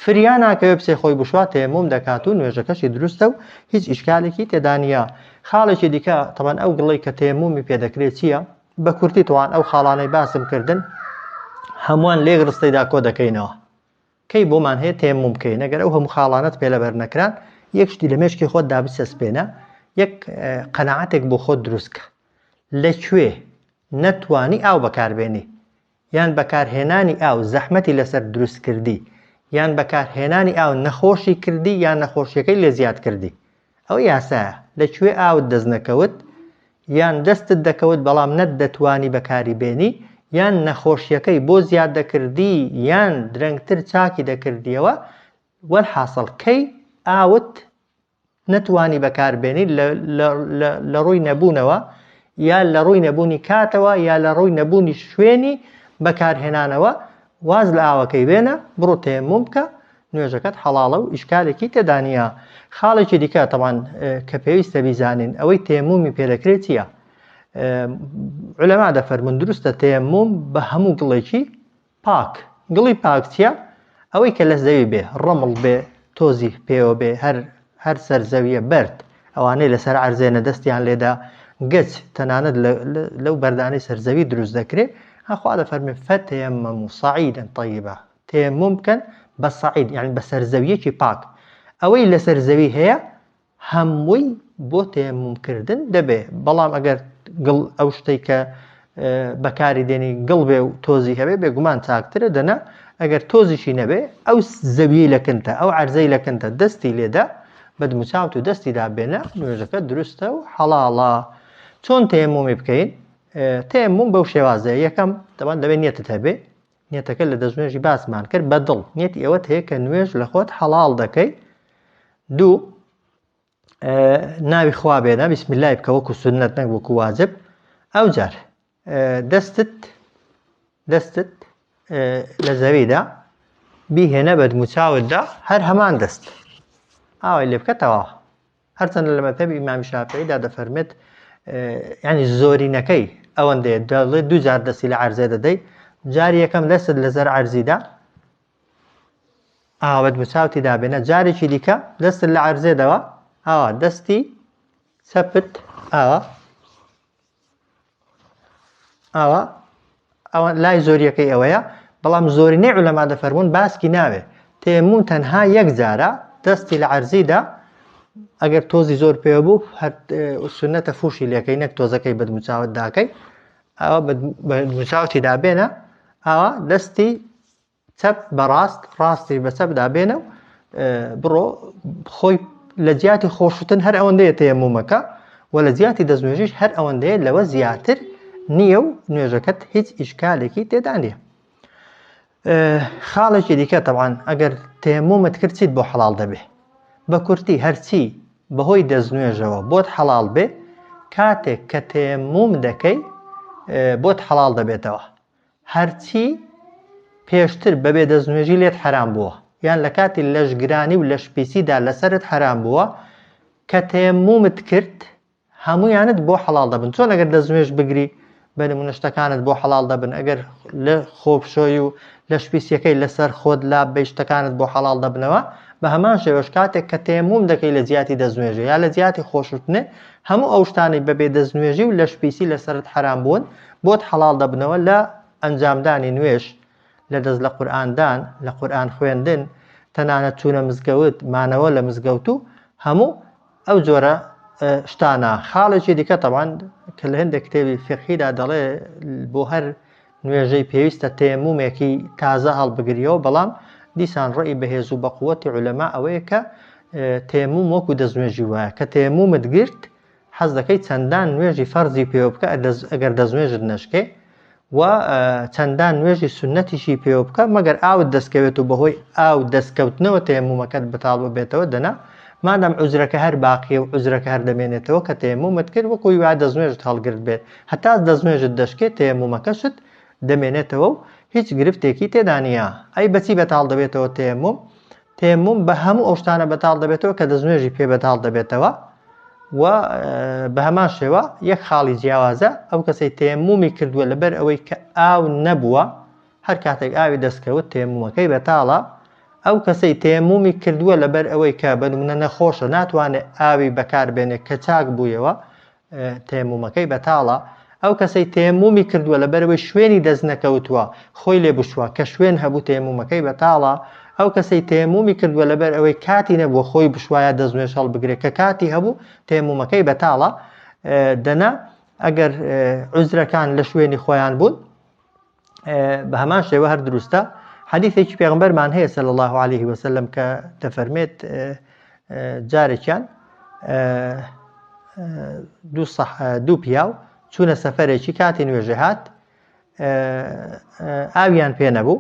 فریان ناکەوێت پسێ خۆی بشوە تەیەمموم دەکات و نوێژەکەشی دروستە و هیچ ئیشکالێکی تێدا نییە. خاڵێکی دیکە تەمەن ئەو گڵەی کە تەیەممومی پێدەکرێت چییە بە کورتی توان ئەو خاڵانەی باسم کردن هەمووان لێک ڕستەیدا کۆ دەکەینەوە کەی بۆمان هەیە تەیەمموم بکەین ئەگەر ئەو هەموو خاڵانەت پێ لەبەر نەکران یەک شتی لە مێشکی خۆت دابسەسپێنە یەک قەناعەتێک بۆ خۆت دروستکە لەکوێ نەتوانی ئاو بەکاربێنی یان بەکارهێنانی ئاو زەحمەتی لەسەر دروست کردی یان بەکارهێنانی ئاو نەخۆشی کردی یان نەخۆشیەکەی لێ زیاد کردی ئەو یاسایە لەکوێ ئاوت دەست نەکەوت یان دەستت دەکەوت بەڵام نەت دەتوانی بەکاری بێنی یان نەخۆشیەکەی بۆ زیاد دەکردی یان درەنگتر چاکی دەکردیەوە وەلحاصڵ کەی ئاوت نەتوانی بەکاربێنی لە ڕووی نەبوونەوە یا لە ڕووی نەبوونی کاتەوە یا لە ڕووی نەبوونی شوێنی بەکارهێنانەوە واز لە ئاوەکەی بێنە بڕۆ تەیەمموم بکە نوێژەکەت حەڵاڵە و ئیشکالێکی تێدا نییە. خاڵێکی دیکە تەمان کە پێویستە بیزانین ئەوەی تەیەممومی پێدەکرێت چییە عولەما دەفەرمون دروستە تەیەمموم بە هەموو گڵێکی پاک گڵی پاک چییە ئەوەی کە لە زەوی بێ ڕەمڵ بێ تۆزی پێوە بێ هەر سەرزەویە بەرد ئەوانەی لەسەر عەرزێنە دەستیان لێدا گەچ تەنانەت لەو بەردانەی سەرزەوی دروست دەکرێت هەخوا دەفەرمێ فەتەیەمەموا صەعیدەن طەیبا تەیەمموم بکەن بە سەعید یعنی بە سەرزەویەکی پاک ئەوەی لە سەرزەوی هەیە هەمووی بۆ تەیەممومکردن دەبێ بەڵام ئەگەر گڵ ئەو شتەی کە بەکاری دێنی گڵ بێ و تۆزی هەبێ بێگومان چاکترە دەنا ئەگەر تۆزیشی نەبێ ئەو زەویەی لەکنتە ئەو عەرزەی لەکنتە دەستی لێدا بەدموچاوت و دەستیدا بێنە نوێژەکە دروستە و حەڵاڵە. چۆن تەیەممومی بکەین تەیەمموم بەو شێوازەیە یەکەم دەبێت نێتت هەبێ نێتەکە لە دەستنوێژی باسمان کرد بەدڵ نێتی ئەوەت هەیە کە نوێژ لە خۆت حەڵاڵ دەکەی. دوو ناوی خوا بێنە بسم اللای بکە وەکو سونەت نەک وەکو واجب ئەو جار دەستت لە زەویدا بیهێنە بەدموچاوتدا هەر هەمان دەست ئاوای لێ بکەتەوە هەرچەندە لە مەذهەبی ئیمامی شافعیدا دەفەرمێت یعنی زۆرینەکەی ئەوەندەیە دەڵێت 2 جار دەستی لە عەرزێ دەدەی جاری یەکەم دەستت لەسەر عەرزیدا ئاوا بەدموچاوتی دابێنە جارێکی دیکە دەستت لە عەرزێدەوە ئاوا دەستی چەپت ئاوا لای زۆریەکەی ئەوەیە بەڵام زۆرینەی عولەما دەفەرمون باسکی ناوێ تەیەمموم تەنها یەک جارە دەستی لە عەرزیدا ئەگەر تۆزی زۆر پێوە بوو سونەتە فوشی لێکەی نەک تۆزەکەی بەدموچاوت داکەی ئەوە بەدموچاوتی دابێنە ئاوا دەستی چەپ بەڕاست ڕاستی بە چەپ دابێنە و بڕۆ خۆی لە جیاتی خۆشتن هەر ئەوەندەیە تەیەممومەکە و لە جیاتی دەستنوێژیش هەر ئەوەندەیە لەوە زیاتر نییە و نوێژەکەت هیچ ئیشکالێکی تێدا نییە. خاڵێکی دیکە طبعاً ئەگەر تەیەممومت کرد چیت بۆ حەڵال دەبێ بە کورتی هەرچی بەهۆی دەستنوێژەوە بۆت حەڵال بێ کاتێک کە تەیەمموم دەکەی بۆت حەڵال دەبێتەوە. هەرچی پێشتر بەبێ دەستنوێژی لێت حرام بووە یان لە کاتی لەشگرانی و لە شپیسیدا لەسرت حرام بووە کە تەیەممومت کرد هەموویانت بۆ حەڵال دەبن. چۆن ئەگەر دەستنوێژ بگری بە نمونە شتەکانت بۆ حەڵال دەبن، ئەگەر لە خۆپشۆی و لە شپیسیەکەی لەسەر خۆت لا بە شتەکانت بۆ حەڵال دەبنەوە. بە هەمان شێوەش کاتێک کە تەیەمموم دەکەی لە جیاتی دەستنوێژە یا لە جیاتی خۆشوتنێ هەموو ئەو شتانی بەبێ دەستنوێژی و لە شپیسی لەسرت حرام بوون بۆت حەڵال دەبنەوە لە ئەنجامدانی نوێژ، لە دەست لە قورئاندان، لە قورئان خوێندن، تەنانەت چوونە مزگەوت، مانەوە لە مزگەوت و هەموو ئەو جۆرە شتانە. خاڵێکی دیکە طبعاً کە لە هەندێک کتێبی فقهیدا دەڵێ بۆ هەر نوێژەی پێویستە تەیەممومێکی تازە هەڵبگریەوە، بەڵام دیسان ڕێی بەهێز و بەقووەتی عولەما ئەوەیە کە تەیەمموم وەکو دەستنوێژی وایە کە تەیەممومت گرت حەز دەکەی چەندان نوێژی فەرزی پێوە بکە ئەگەر دەستنوێژت نەشکێ و چەندان نوێژی سونەتیشی پێوە بکە مەگەر ئاوت دەستکەوێت و بەهۆی ئاو دەستکەوتنەوە تەیەممومەکەت بەتاڵ بێتەوە دەنا مادام عوزرەکە هەر باقیە و عوزرەکە هەر دەمێنێتەوە کە تەیەممومت کرد وەکوی وایە دەستنوێژت هەڵگرت بێت هەتا دەستنوێژت دەشکێت تەیەممومەکەشت دەمێنێتەوە و هیچ گرفتێکی تێدا نییە. ئەی بەچی بەتاڵ دەبێتەوە تەیەمموم بە هەموو ئەو شتانە بەتاڵ دەبێتەوە کە دەستنوێژی پێ بەتاڵ دەبێتەوە و بە هەمان شێوە یەک خاڵی جیاوازە ئەو کەسەی تەیەممومی کردووە لەبەر ئەوەی کە ئاو نەبووە هەر کاتێک ئاوی دەستکەوت تەیەممومەکەی بەتاڵە. ئەو کەسەی تەیەممومی کردووە لەبەر ئەوەی کە بە نمونە نەخۆشە ناتوانێت ئاوی بەکاربێنێت کە چاک بوویەوە تەیەممومەکەی بەتاڵە. ئەو کەسەی تەیەممومی کردووە لەبەرەوەی شوێنی دەست نەکەوتووە خۆی لێ بشووە کە شوێن هەبوو تەیەممومەکەی بەتاڵە. ئەو کەسەی تەیەممومی کردووە لەبەر ئەوەی کاتی نەبووە خۆی بشوایە دەستنوێژ هەڵبگرێت کە کاتی هەبوو تەیەممومەکەی بەتاڵە. دەنا ئەگەر عوزرەکان لە شوێنی خۆیان بوون بە هەمان شێوە هەر دروستە. حەدیثێکی پێغەمبەرمان هەیە صلی الله عليه وسلم کە دەفەرمێت جارێکیان دوو پیاو چوونە سەفەرێکی کاتی نوێژە هات ئاویان پێ نەبوو،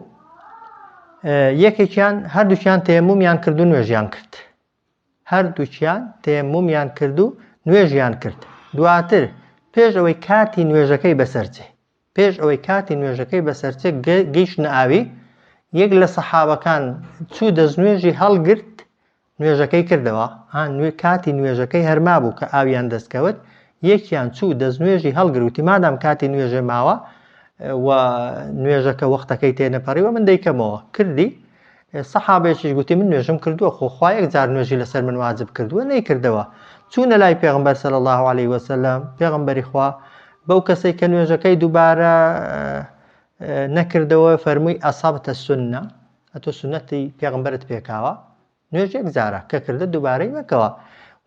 یەکێکیان هەردووکیان تەیەممومیان کرد و نوێژیان کرد، هەردووکیان تەیەممومیان کرد و نوێژیان کرد. دواتر پێش ئەوەی کاتی نوێژەکەی بەسەرچێ گەیشتنە ئاوی یەک لە سەحابەکان چوو دەستنوێژی هەڵگرت نوێژەکەی کردەوە کاتی نوێژەکەی هەرما بوو کە ئاویان دەستکەوت یەکیان چوو دەستنوێژی هەڵگروتی مادام کاتی نوێژێ ماوە و نوێژەکە وەختەکەی تێنەپەڕیوە من دەیکەمەوە کردی. سەحابێکیش گوتی من نوێژم کردووە خۆخوا یەک جار نوێژی لەسەر من واجب کردووە نەیکردەوە. چوونە لای پێغەمبەر صلی الله عليه وسلم پێغەمبەری خوا بەو کەسەی کە نوێژەکەی دووبارە نەکردەوە فەرمووی ئەسابتە سونە ئەتۆ سونەتی پێغەمبەرت پێکاوە نوێژ یەک جارە کە کردە دووبارەی مەکەوە.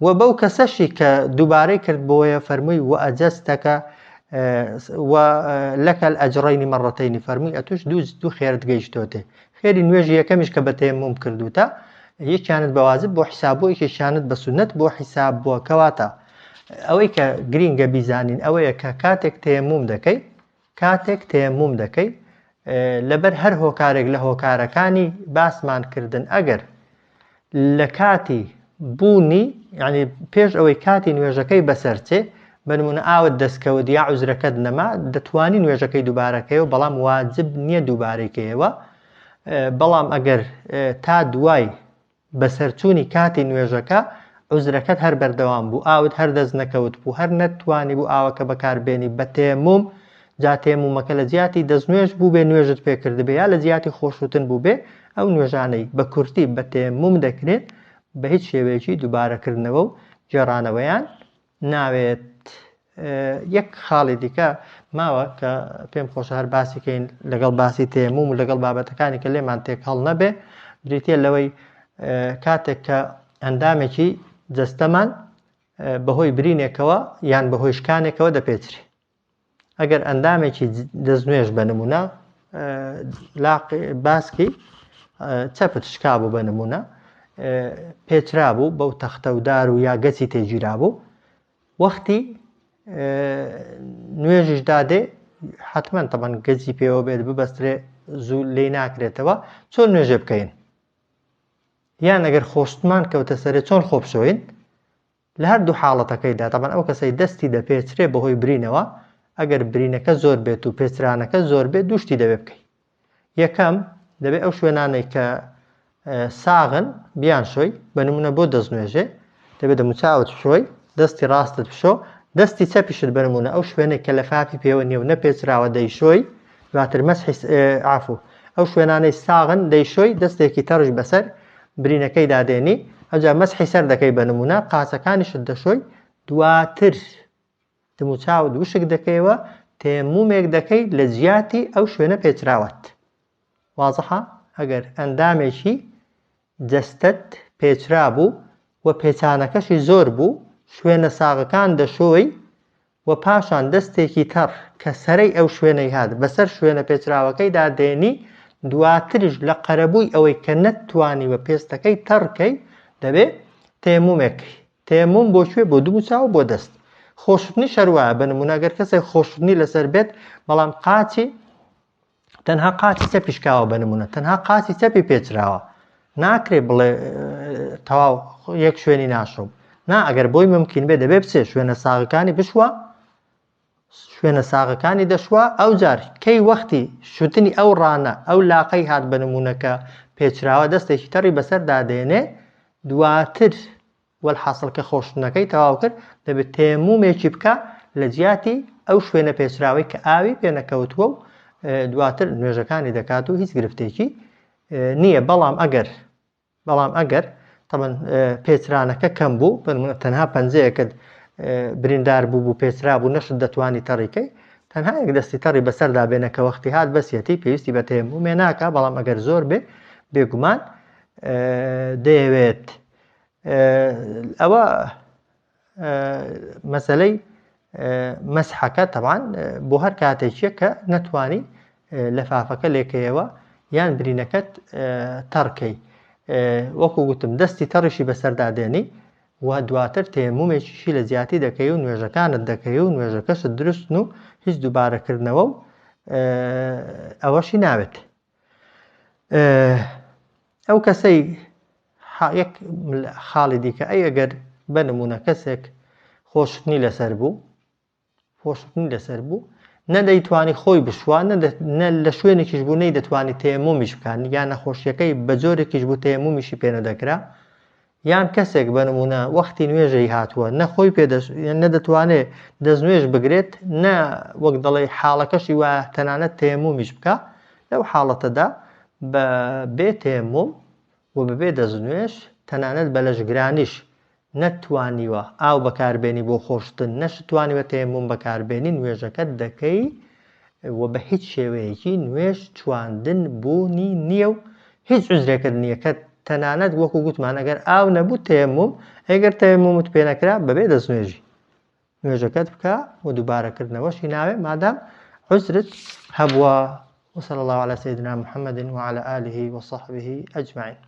و بەو کەسەشی کە دووبارەی کرد بۆیە فەرمووی و ئەجەستەکە و لەکە ئەجڕەینی مەڕەتەینی فەرمووی ئەتوش دوو خێرت گەیشتۆتێ خێری نوێژی یەکەمیش کە بە تەیەمموم کردوتە یەکیانت بە واجب بۆ حیساب بووە یەکێکیانت بە سونەت بۆ حیساب بووە. کەواتە ئەوەی کە گرینگە بیزانین ئەوەیە کە کاتێک تەیەمموم دەکەی لەبەر هەر هۆکارێک لە هۆکارەکانی باسمان کردن ئەگەر لە کاتی بوونی یعنی پێش ئەوەی کاتی نوێژەکەی بەسەرچێ بە نمونە ئاوت دەستکەوت یا عوزرەکەت نەما دەتوانی نوێژەکەی دووبارەکەیەوە بەڵام واجب نییە دووبارەکەیەوە. بەڵام ئەگەر تا دوای بەسەرچوونی کاتی نوێژەکە عوزرەکەت هەر بەردەوام بوو ئاوت هەر دەست نەکەوت بوو هەر نەتوانی بوو ئاوەکە بەکاربێنی بە تەیەمموم جا تەیەممومەکە لە جیاتی دەستنوێژ بوو بێ نوێژت پێکرد بێ یا لە جیاتی خۆشوتن بوو بێ ئەو نوێژانەی بە کورتی بە تەیەمموم دەکرێت بە هیچ شێوەیەکی دووبارەکردنەوە و جێڕانەوەیان ناوێت. یەک خاڵی دیکە ماوە کە پێم خۆشە هەر باسیکەین لەگەڵ باسی تەیەمموم و لەگەڵ بابەتەکانی کە لێمان تێک هەڵ نەبێ بریتە لەوەی کاتێک کە ئەندامێکی جەستەمان بەهۆی برینێکەوە یان بەهۆی شکانێکەوە دەپێچری. ئەگەر ئەندامێکی دەستنوێژ بە نمونە باسکی چەپت شکا بوو بە نمونە پێچرا بوو بەو تەختە و دار و یا گەچی تێگیرا بوو وەختی نوێژیش دادێ حتمما طبعا گەجی پێوە بێت ببەسترێ زوو لێی ناکرێتەوە چۆن نوێژە بکەین یان ئەگەر خۆشتمان کەوتە سەرێ چۆن خۆ بشۆین لە هەردوو حاڵەتەکەیدا طبعا ئەو کەسەی دەستی دەپێچرێ بەهۆی برینەوە ئەگەر برینەکە زۆر بێت و پێچرانەکە زۆر بێت دووشتی دەبێ بکەین یەکەم دەبێت ئەو شوێنانەی کە ساغن بیان شۆی بە نمونە بۆ دەستنوێژێ دەبێت دەموچاوت بشۆی دەستی ڕاستت بشۆ دەستی چەپیشت بە نمونە ئەو شوێنێک کە لە فافی پێوە نیە و نەپێچراوە دەیشۆی دواتر مەسحی عافو ئەو شوێنانەی ساغن دەیشۆی دەستێکی تەڕش بەسەر برینەکەی دادێنی ئەجا مەسحی سەر دەکەی بە نمونە قاچەکانیشت دەشۆی دواتر دموچاوت وشک دەکەیەوە تێمومێک دەکەی لە جیاتی ئەو شوێنە پێچراوەت وازەحە ئەگەر ئەندامێکی جەستت پێچرا بوو و پێچانەکەشی زۆر بوو شوێنە ساغەکان دەشۆی و پاشان دەستێکی تەڕ کە سەرەی ئەو شوێنەی هات بەسەر شوێنە پێچراوەکەی دادێنی دواتریش لە قەرەبووی ئەوەی کە نەتوانی و پێستەکەی تەڕکەی دەبێت تێمومێکی تێموم بۆ شوێ بۆ دووچاو بۆ دەست خۆشتنی شەروایە بە نمونە ئەگەر کەسێک خۆشتنی لەسەر بێت بەڵام قاچی تەنها قاچی چەپیشکاوە بە نمونە تەنها قاچی چەپی پێچراوە ناکرێ بڵێ تەواو یەک شوێنی ناشۆم نا ئەگەر بۆی ممکن بێ دەبێ بچێ شوێنە ساغەکانی بشوە شوێنە ساغەکانی دەشوە ئەو جار کەی وەختی شوتنی ئەو ڕانە ئەو لاقەی هات بە نمونونەکە پێچراوە دەستێکی تەڕی بەسەر دادێنێ دواتر وەلحاصڵ کە خۆشتنەکەی تەواو کرد دەبێت تێمومێکی بکە لە جیاتی ئەو شوێنە پێچراوی کە ئاوی پێنەکەوتووە و دواتر نوێژەکانی دەکات و هیچ گرفتێکی نییە بەڵام ئەگەر طبعا پێچرانەکە کەم بوو تەنها پەنجەیەکت بریندار بوو پێچرا بوو نەشت دەتوانی تەڕیکەی تەنها یەک دەستی تەڕی بەسەردا بێنە کە وەختی هات بەسیەتی پێویستی بە تێمومێ ناکە بەڵام ئەگەر زۆر بێ بێگومان دەیەوێت ئەوە مەسەلەی مەسحەکە طبعا بۆ هەر کاتێکیە کە نەتوانی لەفافەکە لێکەیەوە یان برینەکەت تەڕکەی وەکو گوتم دەستی تەڕیشی بەسەردادێنی و دواتر تێمومێکیشی لە جیاتی دەکەی و نوێژەکانت دەکەی و نوێژەکەشت دروستن و هیچ دووبارەکردنەوە و ئەوەشی ناوێت ئەو کەسەی یەک خاڵی دیکە ئەی ئەگەر بە نمونە کەسێک خۆشتنی لەسەر بوو نەدەیتوانی خۆی بشوە نە لە شوێنێکیش بوو نەیدەتوانی تێمومیش بکان یان نەخۆشیەکەی بە جۆرێکیش بوو تێمومیشی پێنەدەکرا یان کەسێک بە نمونە وەختی نوێژەی هاتووە نەخۆی نەدەتوانێت دەستنوێژ بگرێت نە وەک دەڵێ حاڵەکەشی وایە تەنانەت تێمومیش بکە لەو حاڵەتەدا بە بێ تێموم و بەبێ دەستنوێژ تەنانەت بە لەشگرانیش نەتوانیوە ئاو بەکاربێنی بۆ خۆشتن نەشتوانیوە تێموم بەکاربێنی نوێژەکەت دەکەی و بە هیچ شێوەیەکی نوێژ چواندن بوونی نییە و هیچ عوزرێکت نییە کە تەنانەت وەکو گوتمان ئەگەر ئاو نەبوو تێموم ئەگەر تێمومت پێ نەکرا بەبێ دەستنوێژی نوێژەکەت بکە و دووبارەکردنەوەشی ناوێ مادام عوزرت هەبووە وصلى الله على سيدنا محمد وعلى آله وصحبه أجمعين